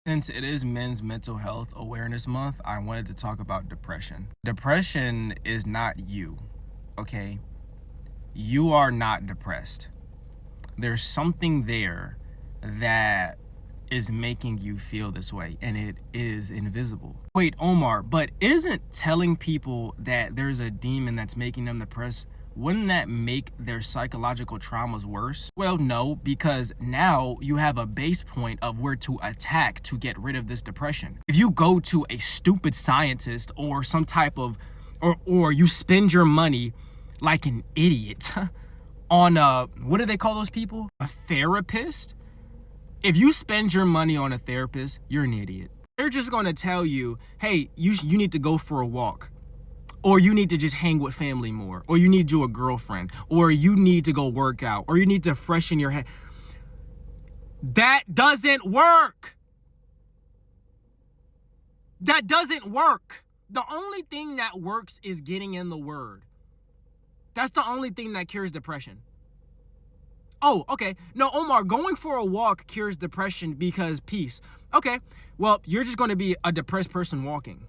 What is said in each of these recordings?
Since it is Men's Mental Health Awareness Month, I wanted to talk about depression. Depression is not you, okay? You are not depressed. There's something there that is making you feel this way, and it is invisible. Wait, Omar, but isn't telling people that there's a demon that's making them depressed, wouldn't that make their psychological traumas worse? Well, no, because now you have a base point of where to attack to get rid of this depression. If you go to a stupid scientist or some type of, or you spend your money like an idiot on what do they call those people? A therapist? If you spend your money on a therapist, you're an idiot. They're just gonna tell you, hey, you need to go for a walk. Or you need to just hang with family more. Or you need you a girlfriend. Or you need to go work out. Or you need to freshen your head. That doesn't work. That doesn't work. The only thing that works is getting in the Word. That's the only thing that cures depression. Oh, okay. No, Omar, going for a walk cures depression because peace. Okay, well, you're just going to be a depressed person walking.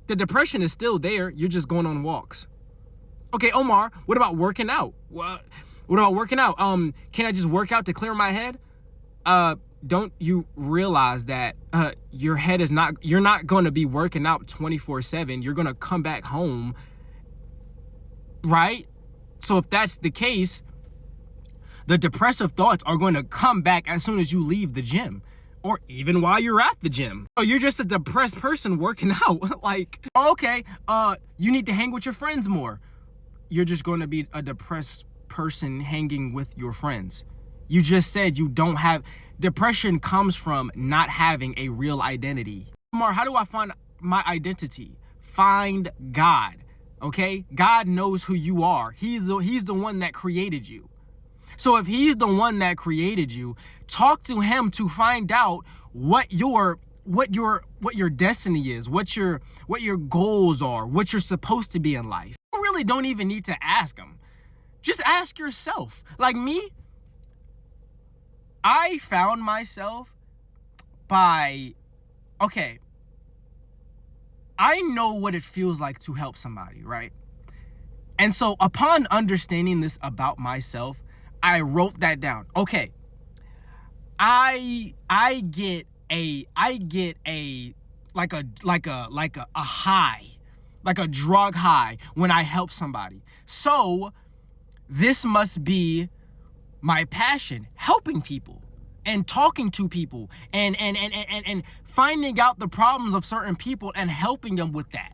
The depression is still there. You're just going on walks. Okay, Omar, what about working out? What about working out? Can I just work out to clear my head? Don't you realize that your head is not, you're not going to be working out 24/7. You're going to come back home, right? So if that's the case, the depressive thoughts are going to come back as soon as you leave the gym. Or even while you're at the gym. So you're just a depressed person working out. Like, okay, you need to hang with your friends more. You're just going to be a depressed person hanging with your friends. You just said you don't have, depression comes from not having a real identity. Omar, how do I find my identity? Find God, okay? God knows who you are. He's the one that created you. So if he's the one that created you, talk to him to find out what your destiny is, what your goals are, what you're supposed to be in life. You really don't even need to ask him. Just ask yourself. Like me, I found myself by, okay, I know what it feels like to help somebody, right? And so upon understanding this about myself, I wrote that down. Okay. I get a like a high, like a drug high when I help somebody. So this must be my passion, helping people and talking to people and finding out the problems of certain people and helping them with that.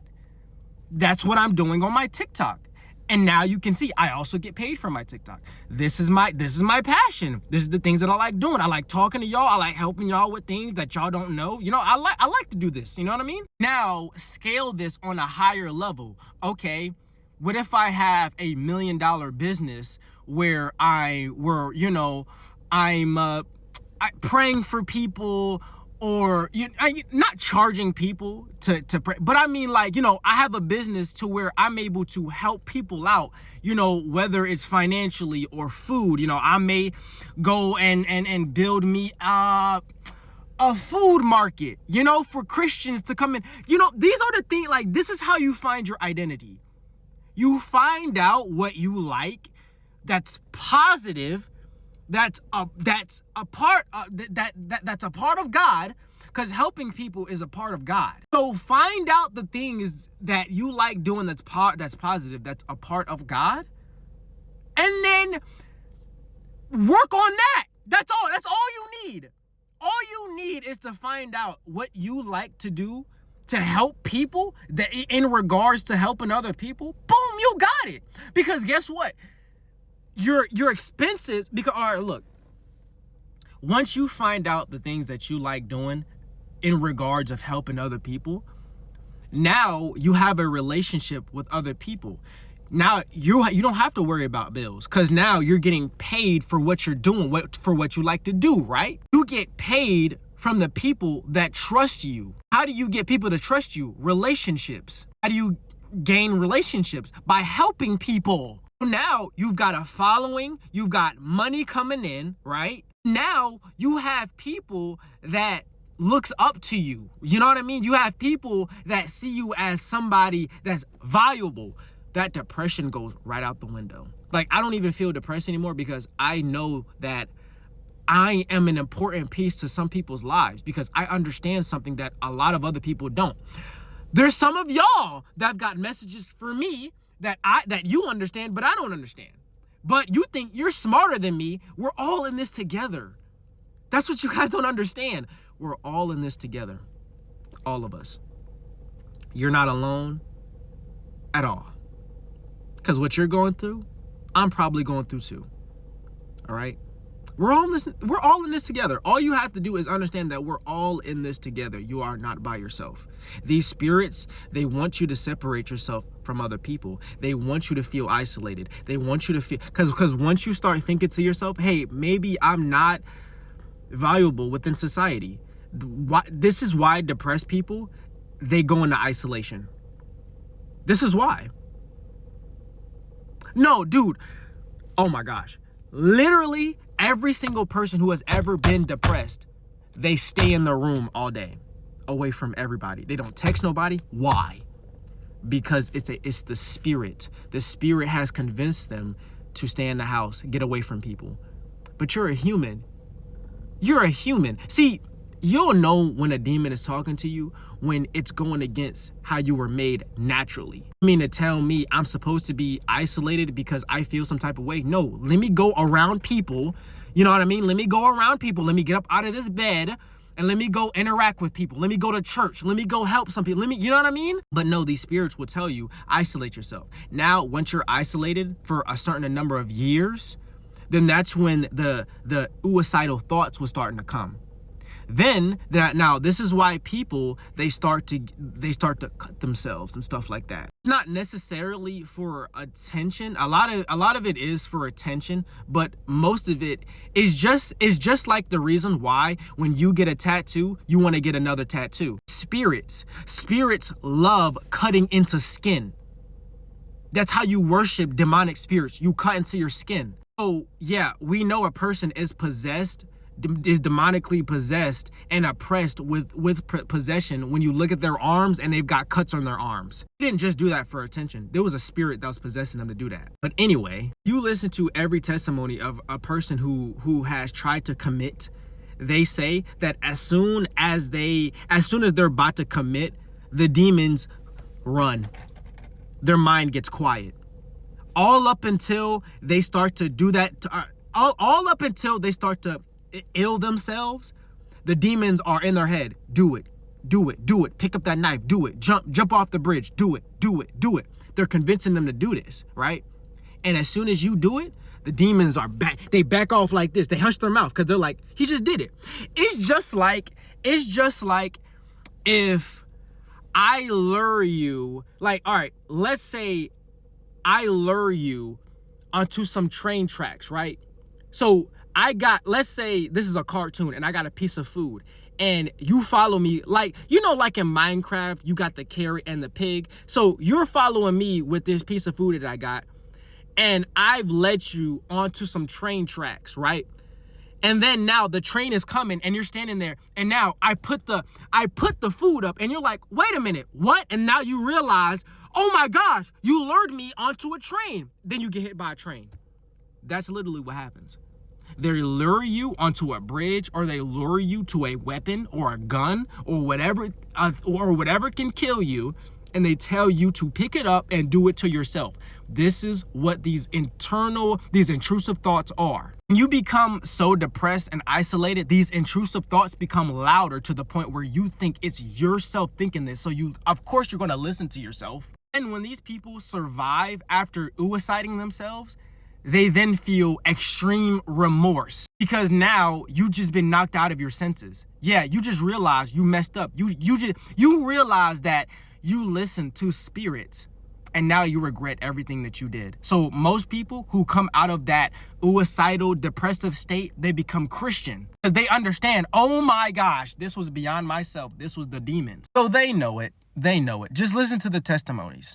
That's what I'm doing on my TikTok. And now you can see I also get paid for my TikTok. This is my passion. This is the things that I like doing. I like talking to y'all. I like helping y'all with things that y'all don't know. You know, I like to do this. You know what I mean? Now scale this on a higher level. Okay, what if I have $1 million business where I'm praying for people, or not charging people to pray, but I mean, like, I have a business to where I'm able to help people out, whether it's financially or food. I may go and build me a food market, for Christians to come in. These are the things, like, this is how you find your identity. You find out what you like that's positive, that's a part that's a part of God, because helping people is a part of God. So find out the things that you like doing that's positive, that's a part of God, and then work on that. That's all you need. All you need is to find out what you like to do to help people, that in regards to helping other people. Boom, you got it. Because guess what? Your expenses, because, all right, look, once you find out the things that you like doing in regards of helping other people, now you have a relationship with other people. Now you don't have to worry about bills, because now you're getting paid for what you're doing, for what you like to do, right? You get paid from the people that trust you. How do you get people to trust you? Relationships. How do you gain relationships? By helping people. Now you've got a following, you've got money coming in, right? Now you have people that looks up to you. You know what I mean? You have people that see you as somebody that's valuable. That depression goes right out the window. Like, I don't even feel depressed anymore because I know that I am an important piece to some people's lives because I understand something that a lot of other people don't. There's some of y'all that have got messages for me that you understand, but I don't understand. But you think you're smarter than me. We're all in this together. That's what you guys don't understand. We're all in this together. All of us. You're not alone at all. Because what you're going through, I'm probably going through too. All right? We're all in this together. All you have to do is understand that we're all in this together. You are not by yourself. These spirits, they want you to separate yourself from other people. They want you to feel isolated. They want you to feel, because once you start thinking to yourself, hey, maybe I'm not valuable within society. This is why depressed people, they go into isolation. This is why. No, dude. Oh my gosh. Literally every single person who has ever been depressed, they stay in their room all day, away from everybody. They don't text nobody. Why? Because it's the spirit. The spirit has convinced them to stay in the house, get away from people. But you're a human. You're a human. See, you'll know when a demon is talking to you when it's going against how you were made naturally. I mean, to tell me I'm supposed to be isolated because I feel some type of way. No, let me go around people. You know what I mean? Let me go around people. Let me get up out of this bed and let me go interact with people. Let me go to church. Let me go help some people. You know what I mean? But no, these spirits will tell you, isolate yourself. Now, once you're isolated for a certain number of years, then that's when the suicidal thoughts will starting to come. Then now this is why people they start to cut themselves and stuff like that. Not necessarily for attention. A lot of it is for attention, but most of it is just like the reason why when you get a tattoo, you want to get another tattoo. Spirits love cutting into skin. That's how you worship demonic spirits. You cut into your skin. So yeah, we know a person is possessed, is demonically possessed and oppressed with possession when you look at their arms and they've got cuts on their arms. They didn't just do that for attention. There was a spirit that was possessing them to do that. But anyway, you listen to every testimony of a person who has tried to commit. They say that as soon as they're about to commit, the demons run. Their mind gets quiet. All up until they start to do that, all up until they start to ill themselves, the demons are in their head. Do it, do it, do it. Pick up that knife, do it. Jump off the bridge, do it, do it, do it. They're convincing them to do this, right? And as soon as you do it, the demons are back. They back off like this. They hush their mouth because they're like, he just did it. It's just like if I lure you, like, all right, let's say I lure you onto some train tracks, right? So let's say this is a cartoon and I got a piece of food and you follow me, like, you know, like in Minecraft, you got the carrot and the pig. So you're following me with this piece of food that I got and I've led you onto some train tracks, right? And then now the train is coming and you're standing there and now I put the food up and you're like, wait a minute, what? And now you realize, oh my gosh, you lured me onto a train. Then you get hit by a train. That's literally what happens. They lure you onto a bridge or they lure you to a weapon or a gun or whatever can kill you. And they tell you to pick it up and do it to yourself. This is what these intrusive thoughts are. When you become so depressed and isolated, these intrusive thoughts become louder to the point where you think it's yourself thinking this. So of course you're going to listen to yourself. And when these people survive after suiciding themselves, they then feel extreme remorse because now you just been knocked out of your senses. Yeah, you just realized you messed up. You realize that you listened to spirits and now you regret everything that you did. So most people who come out of that suicidal, depressive state, they become Christian because they understand, oh my gosh, this was beyond myself. This was the demons. So they know it. They know it. Just listen to the testimonies.